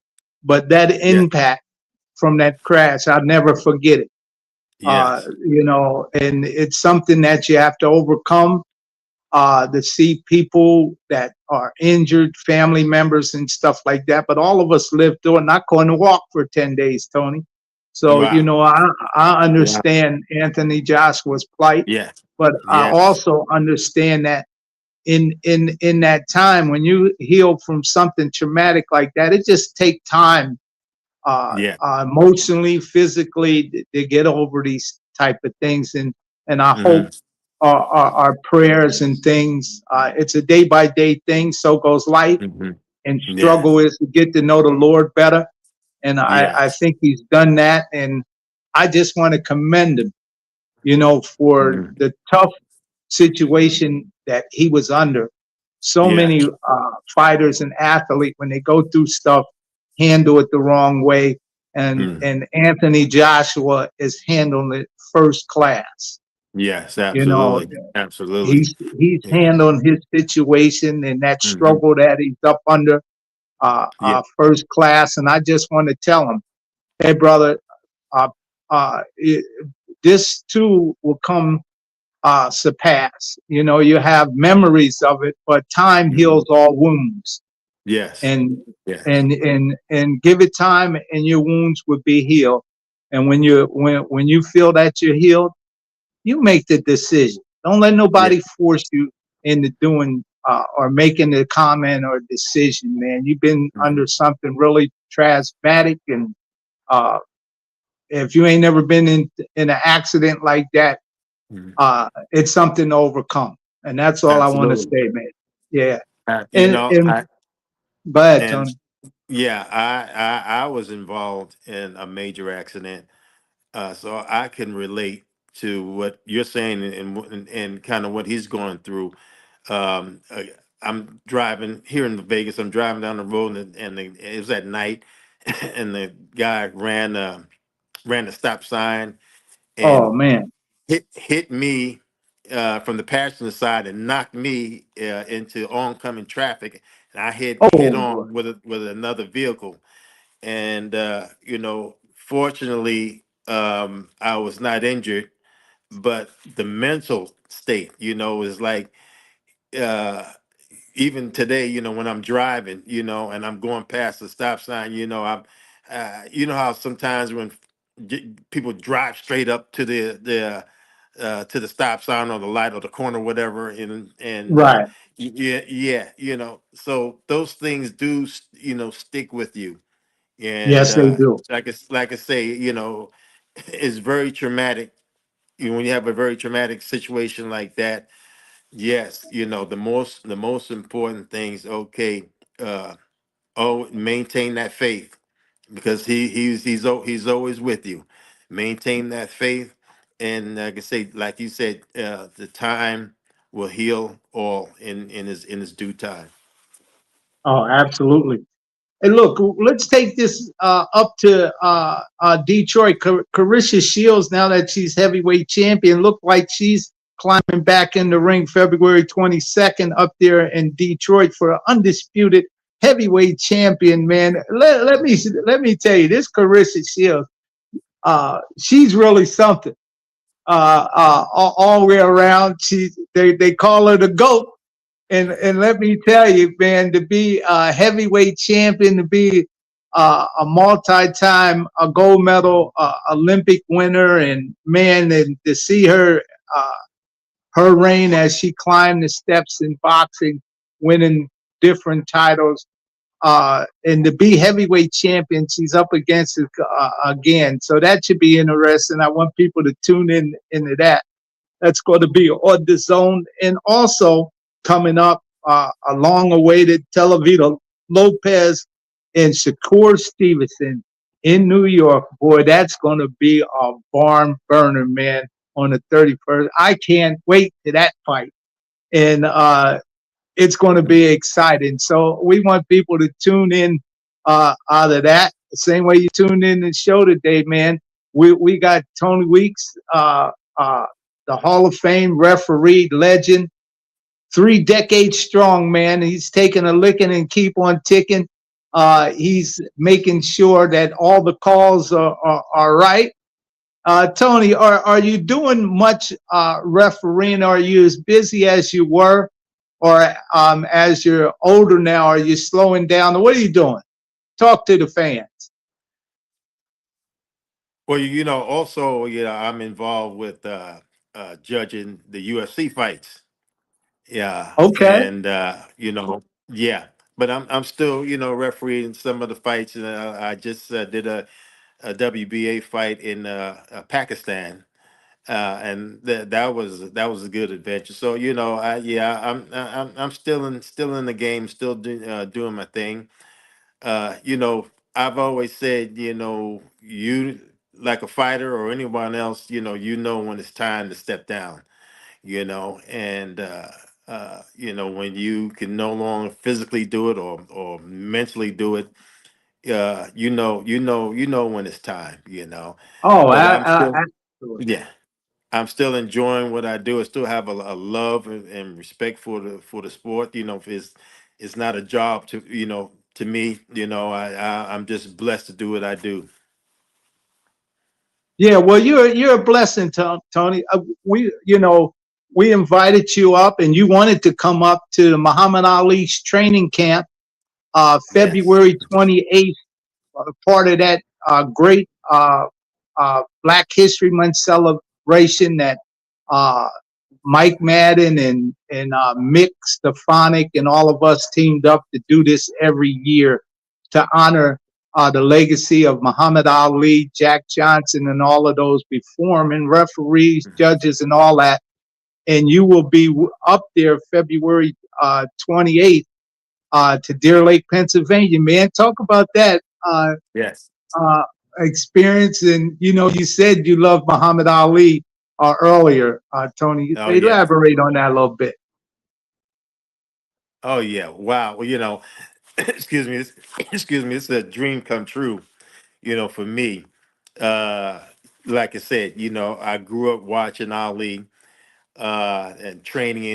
But that yeah. impact from that crash, I'll never forget it. Yes. And it's something that you have to overcome. To see people that are injured, family members and stuff like that. But all of us lived through it. Not going to walk for 10 days, Tony. So, Wow. I Wow. understand Anthony Joshua's plight, Yeah. but I Yes. also understand that in that time when you heal from something traumatic like that, it just takes time, Yeah. emotionally, physically, to get over these type of things. And I Hmm. hope our prayers and things. It's a day by day thing. So goes life, Hmm. and Yeah. struggle is to get to know the Lord better. And I Yes. think he's done that. And I just want to commend him, for Hmm. the tough situation that he was under. So Yeah. many fighters and athletes, when they go through stuff, handle it the wrong way. Mm. And Anthony Joshua is handling it first class. Yes. You know, Absolutely. Absolutely. he's Yeah. handling his situation and that Hmm. struggle that he's up under, Yeah. first class. And I just want to tell him, hey, brother, uh, it, this too will come, surpass. You have memories of it, but time Hmm. heals all wounds. Yes. And Yes. and give it time, and your wounds will be healed. And when you feel that you're healed, you make the decision. Don't let Yeah. nobody force you into doing, or making a comment or decision, man. You've been Hmm. under something really traumatic, and uh, if you ain't never been in an accident like that, Hmm. it's something to overcome. And that's all I want to Absolutely. say, man. Yeah. Uh, you And know, and I go ahead, and Tony. yeah, I was involved in a major accident, so I can relate to what you're saying, and kind of what he's going through. Um, uh, I'm driving here in Vegas. I'm driving down the road, it was at night, and the guy ran the stop sign Oh and man. hit me from the passenger side, and knocked me into oncoming traffic, and I hit Oh boy. on with another vehicle. And fortunately, I was not injured, but the mental state, is like, uh, even today, when I'm driving, and I'm going past the stop sign, you know how sometimes when people drive straight up to the stop sign or the light or the corner, whatever, and Right. yeah, yeah, so those things do, stick with you, and Yes, they do. like I say, it's very traumatic. When you have a very traumatic situation like that, yes, the most important things. Okay, uh, maintain that faith, because he's always with you. Maintain that faith, and like I say, like you said, the time will heal all in his due time. Oh, absolutely. Hey, look, let's take this up to Detroit. Carissa Shields, now that she's heavyweight champion, looked like she's climbing back in the ring February 22nd up there in Detroit for an undisputed heavyweight champion, man. Let me tell you, this Carissa Shields, she's really something. All the way around, they call her the GOAT. And let me tell you, man, to be a heavyweight champion, to be a multi-time a gold medal Olympic winner, and man, and to see her reign as she climbed the steps in boxing, winning different titles, and to be heavyweight champion, she's up against it again. So that should be interesting. I want people to tune in into that. That's going to be on the zone. And also coming up, a long awaited Telavita Lopez and Shakur Stevenson in New York. Boy, that's going to be a barn burner, man, on the 31st. I can't wait to that fight. And it's going to be exciting. So we want people to tune in out of that. The same way you tuned in the show today, man. We got Tony Weeks, uh, the Hall of Fame referee legend, 3 decades strong, man. He's taking a licking and keep on ticking. He's making sure that all the calls are right. Tony, are you doing much refereeing? Are you as busy as you were? Or as you're older now, are you slowing down? What are you doing? Talk to the fans. Well, also, I'm involved with judging the UFC fights. Yeah, Okay. and yeah, but I'm still, refereeing some of the fights, and I just did a WBA fight in Pakistan, and that was a good adventure. So, I'm still in the game, still doing my thing. I've always said, you, like a fighter or anyone else, when it's time to step down, and when you can no longer physically do it or mentally do it, when it's time, Oh, but I'm still, absolutely. yeah, I'm still enjoying what I do. I still have a love and respect for the sport. It's not a job to me. I'm just blessed to do what I do. Yeah, well, you're a blessing, Tony. We invited you up, and you wanted to come up to the Muhammad Ali's training camp, Yes. February 28th, part of that great Black History Month celebration that uh, Mike Madden and Mick Stefanik and all of us teamed up to do this every year to honor the legacy of Muhammad Ali, Jack Johnson, and all of those before him, and referees, judges, and all that. And you will be up there February 28th to Deer Lake, Pennsylvania. Man, talk about that Yes. uh, experience. And you said you loved Muhammad Ali earlier, Tony. Oh yeah. Elaborate on that a little bit. Oh yeah. Wow. Well, excuse me. Excuse me. It's a dream come true. For me. Uh, like I said, I grew up watching Ali and training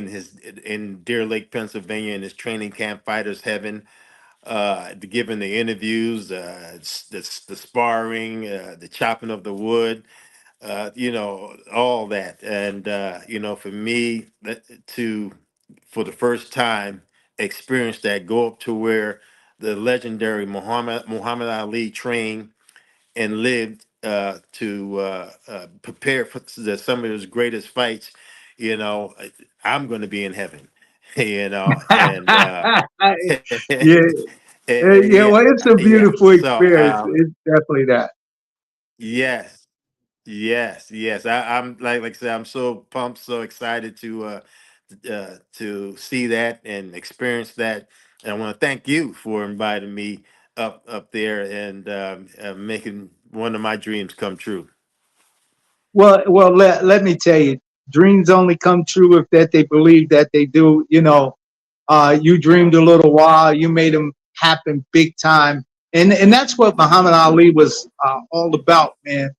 in Deer Lake, Pennsylvania, in his training camp, Fighters Heaven. giving the interviews, the sparring, the chopping of the wood, all that. And, for me, for the first time, experience that, go up to where the legendary Muhammad Ali trained and lived to prepare for some of his greatest fights, you know, I'm going to be in heaven, and, Yeah, yeah. yeah, Well, it's a yeah. beautiful So, experience. It's definitely that. yes, yes, yes. I'm like I said, I'm so pumped, so excited to see that and experience that. And I want to thank you for inviting me up there and making one of my dreams come true. Well, let me tell you, dreams only come true if that they believe that they do. You dreamed a little while, you made them happen big time, and that's what Muhammad Ali was all about, man.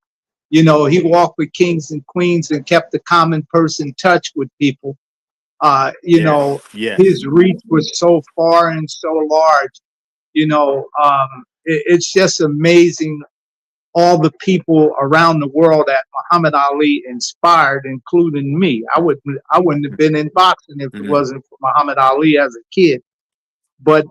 He walked with kings and queens and kept the common person in touch with people. Uh, you Yes, know, yes. his reach was so far and so large. It's just amazing all the people around the world that Muhammad Ali inspired, including me. I wouldn't have been in boxing if it Hmm. wasn't for Muhammad Ali as a kid. But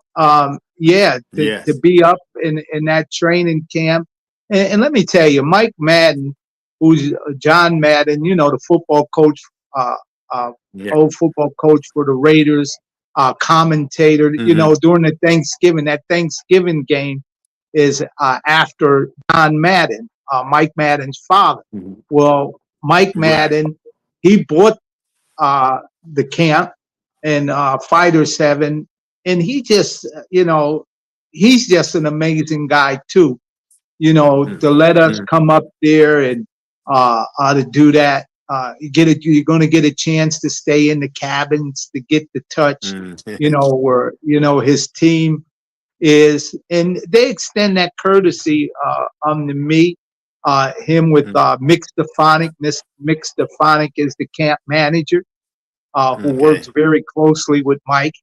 yeah, to Yes. be up in that training camp, and let me tell you, Mike Madden, who's John Madden, the football coach, uh, uh, Yeah. old football coach for the Raiders, commentator, Hmm. during the that Thanksgiving game is after John Madden, Mike Madden's father. Hmm. Well, Mike Right. Madden, he bought uh, the camp and Fighter Seven, and he's just an amazing guy too. To let us Mm-hmm. come up there and to do that. You're going to get a chance to stay in the cabins to get the touch. Mm-hmm. Where his team is, and they extend that courtesy to me. Him with Mick Stefanik. Mick Stefanik is the camp manager who works Okay. very closely with Mike.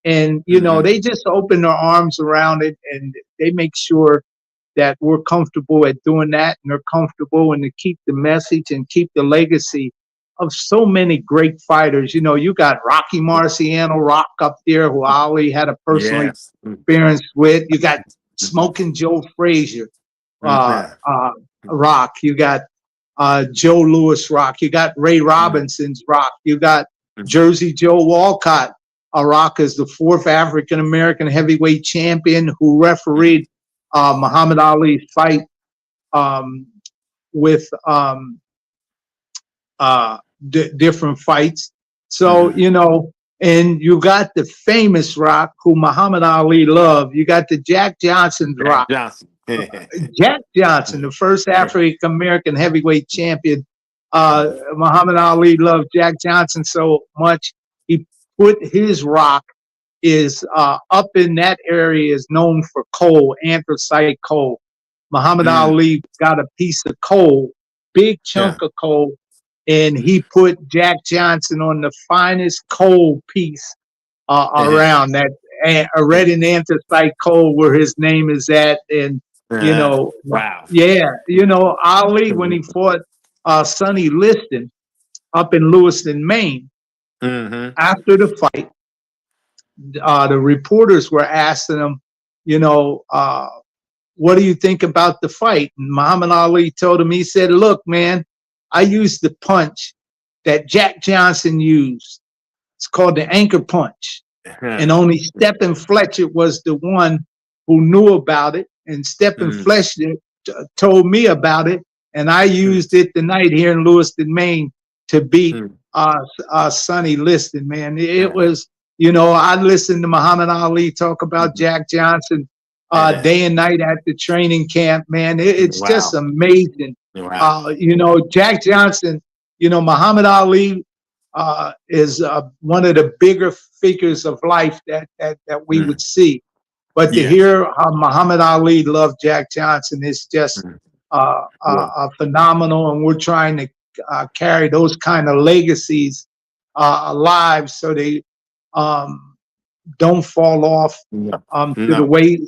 And, Hmm. they just open their arms around it and they make sure that we're comfortable at doing that and they're comfortable and to keep the message and keep the legacy of so many great fighters. You got Rocky Marciano Rock up there, who Ali had a personal Yes. experience with. You got Smoking Joe Frazier, uh, Mm-hmm. uh, Rock. You got Joe Louis Rock. You got Ray Robinson's Rock. You got Jersey Joe Walcott. Rock is the fourth African American heavyweight champion who refereed Muhammad Ali's fight um, with uh, different fights. So, Hmm. and you got the famous Rock who Muhammad Ali loved. You got the Jack Johnson's Jack Rock. Johnson. Jack Johnson, the first African American heavyweight champion. Muhammad Ali loved Jack Johnson so much, he put his rock is up in that area is known for coal, anthracite coal. Muhammad Mm. Ali got a piece of coal, big chunk Yeah. of coal, and he put Jack Johnson on the finest coal piece around that a red and anthracite coal where his name is at. And, you know, Wow. yeah, Ali, when he fought Sonny Liston up in Lewiston, Maine, Hmm. after the fight, the reporters were asking him, you know, uh, what do you think about the fight? And Muhammad Ali told him, he said, look, man, I used the punch that Jack Johnson used. It's called the anchor punch. And only Stephen Fletcher was the one who knew about it. And Stephen Mm. Fletcher told me about it. And I used it the night here in Lewiston, Maine to beat Mm. Sonny Liston, man. It Yeah. was, I listened to Muhammad Ali talk about Jack Johnson Yeah. day and night at the training camp, man. It's just Wow. amazing. Wow. Jack Johnson, Muhammad Ali is one of the bigger figures of life that we would Mm. see. But to Yes. hear how Muhammad Ali loved Jack Johnson is just Mm. Yeah. phenomenal, and we're trying to carry those kind of legacies alive so they um, don't fall off No, to the no, way,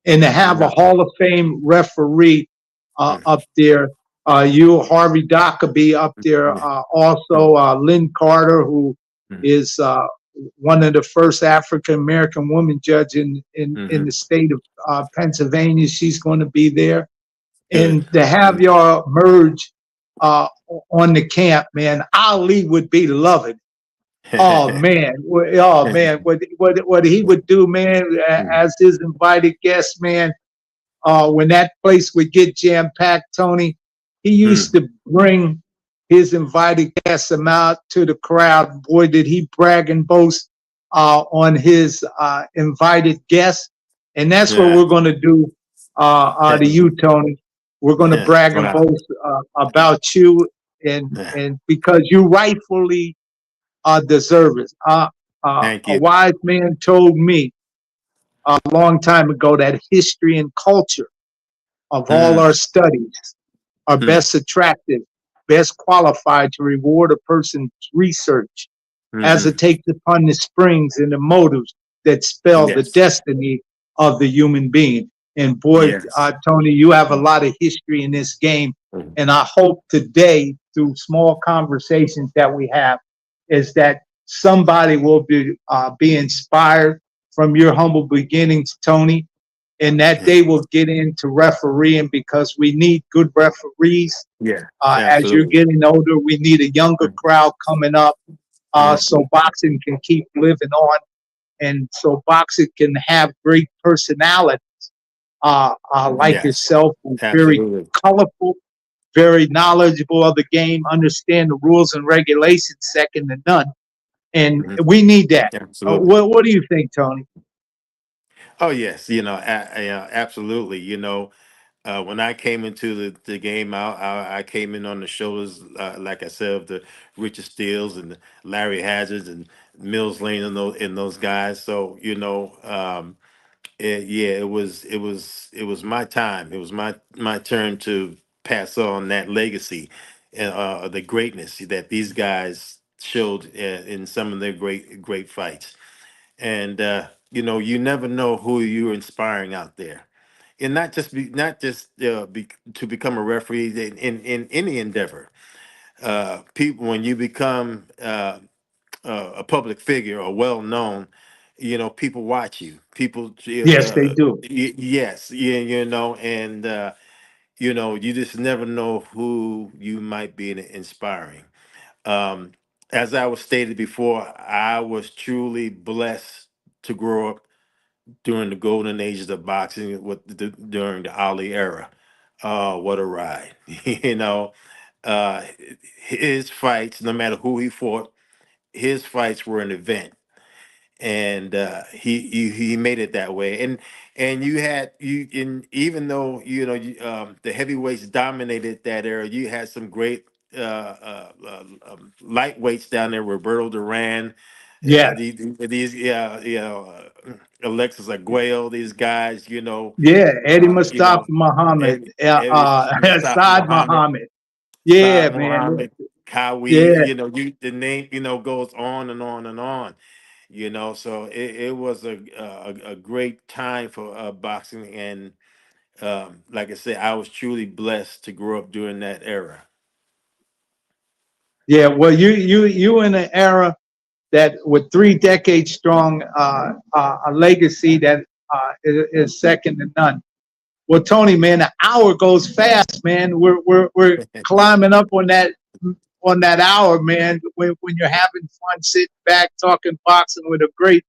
and to have a no. Hall of Fame referee Mm, up there. You, Harvey Dockerby up there. mm, Also, mm, Lynn Carter, who mm, is one of the first African American women judge in the mhm. state of Pennsylvania. She's going to be there. Good. And to have Good. y'all merge uh, on the camp, man, Ali would be loving. Oh man, oh man, what he would do, man, Mm, as his invited guest, man. When that place would get jam packed, Tony, he used mm. to bring his invited guests out to the crowd. Boy, did he brag and boast on his invited guests, and that's what Yeah. we're going to do to you, Tony. We're going to brag and Wow. boast about you, and because you rightfully deserve it. Thank A you. wise man told me a long time ago that history and culture of all Mm, our studies are mm, best attractive, best qualified to reward a person's research as mhm. it takes upon the springs and the motives that spell the Yes. destiny of the human being. And boy, Yes. Tony, you have a lot of history in this game. Mm, And I hope today, through small conversations that we have, is that somebody will be inspired from your humble beginnings, Tony, and that mm. they will get into refereeing because we need good referees. Yeah. As you're Absolutely. getting older, we need a younger Mm, crowd coming up so mm. boxing can keep living on and so boxing can have great personality like Yes. yourself, who's very Absolutely. colorful, very knowledgeable of the game, understand the rules and regulations second to none. And Mhm. we need that. Absolutely. What do you think, Tony? Oh yes, absolutely. When I came into the game, I came in on the shoulders, like I said, of the Richard Steels and the Larry Hazards and Mills Lane and those guys. So yeah, it was my time. It was my turn to pass on that legacy, the greatness that these guys showed in some of their great fights. And you never know who you're inspiring out there, and not just to become a referee in any endeavor. People, when you become a public figure or well known, people watch you. People, Yes, they do. yes, yeah, and you just never know who you might be inspiring. Um, as I was stated before, I was truly blessed to grow up during the golden ages of boxing during the Ali era. What a ride. Uh, his fights, no matter who he fought, his fights were an event, and he made it that way. And you had you in even though the heavyweights dominated that era, you had some great lightweights down there, Roberto Duran, Yes. these Alexis Arguello, these guys, Yeah, Eddie Mustafa Muhammad, Eddie Mustafa Saad Muhammad, Muhammad. Yeah, Saad man. Muhammad, Kawi, Yeah, the name goes on and on and on. So it was a great time for boxing, and like I said, I was truly blessed to grow up during that era. yeah. Well, you in an era that with 3 decades strong, a legacy that is second to none. Well, Tony, man, the hour goes fast, man. We're climbing up on that hour, man. When you're having fun, sitting back, talking boxing with a great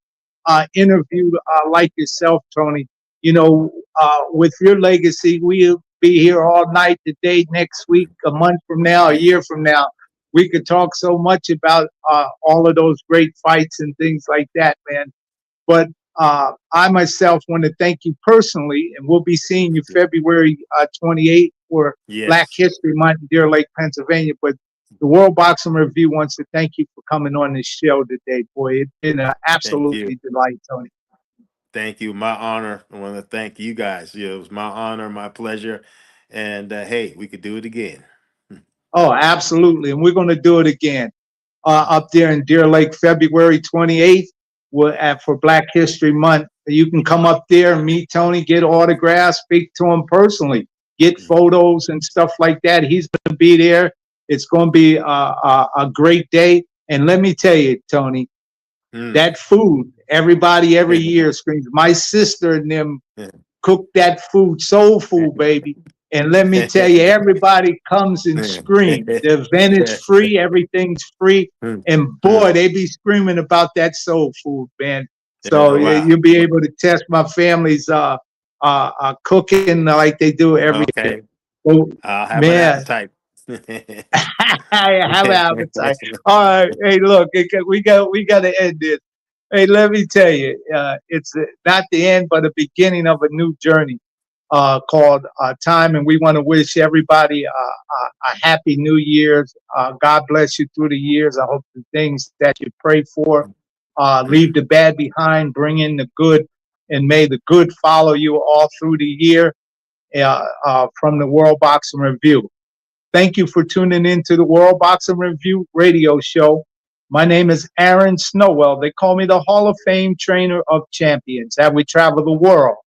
interview like yourself, Tony. With your legacy, we'll be here all night today, next week, a month from now, a year from now. We could talk so much about all of those great fights and things like that, man. But I myself want to thank you personally, and we'll be seeing you February 28th for Black Yes, History Month in Deer Lake, Pennsylvania. But the World Boxing Review wants to thank you for coming on this show today, boy. It's been an thank you. absolutely delight, Tony. Thank you. My honor. I want to thank you guys. It was my honor, my pleasure. And hey, we could do it again. Oh, absolutely. And we're going to do it again up there in Deer Lake, February 28th. for Black History Month. You can come up there and meet Tony, get autographs, speak to him personally, get photos and stuff like that. He's going to be there. It's going to be a great day. And let me tell you, Tony, that food, everybody every year screams. My sister and them cook that food, soul food, baby. And let me tell you, everybody comes and screams. The event is free, everything's free, and boy, they be screaming about that soul food, man. So you'll be able to test my family's cooking like they do every year. So, I'll have man, an appetite. I have an appetite. All right, hey, look, we got to end this. Hey, let me tell you, it's not the end, but the beginning of a new journey called Time. And we want to wish everybody a happy New Year's. God bless you through the years. I hope the things that you pray for, leave the bad behind, bring in the good, and may the good follow you all through the year from the World Boxing Review. Thank you for tuning in to the World Boxing Review radio show. My name is Aaron Snowell. They call me the Hall of Fame trainer of champions. As we travel the world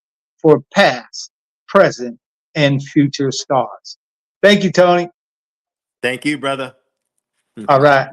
for past, present, and future stars. Thank you, Tony. Thank you, brother. All right.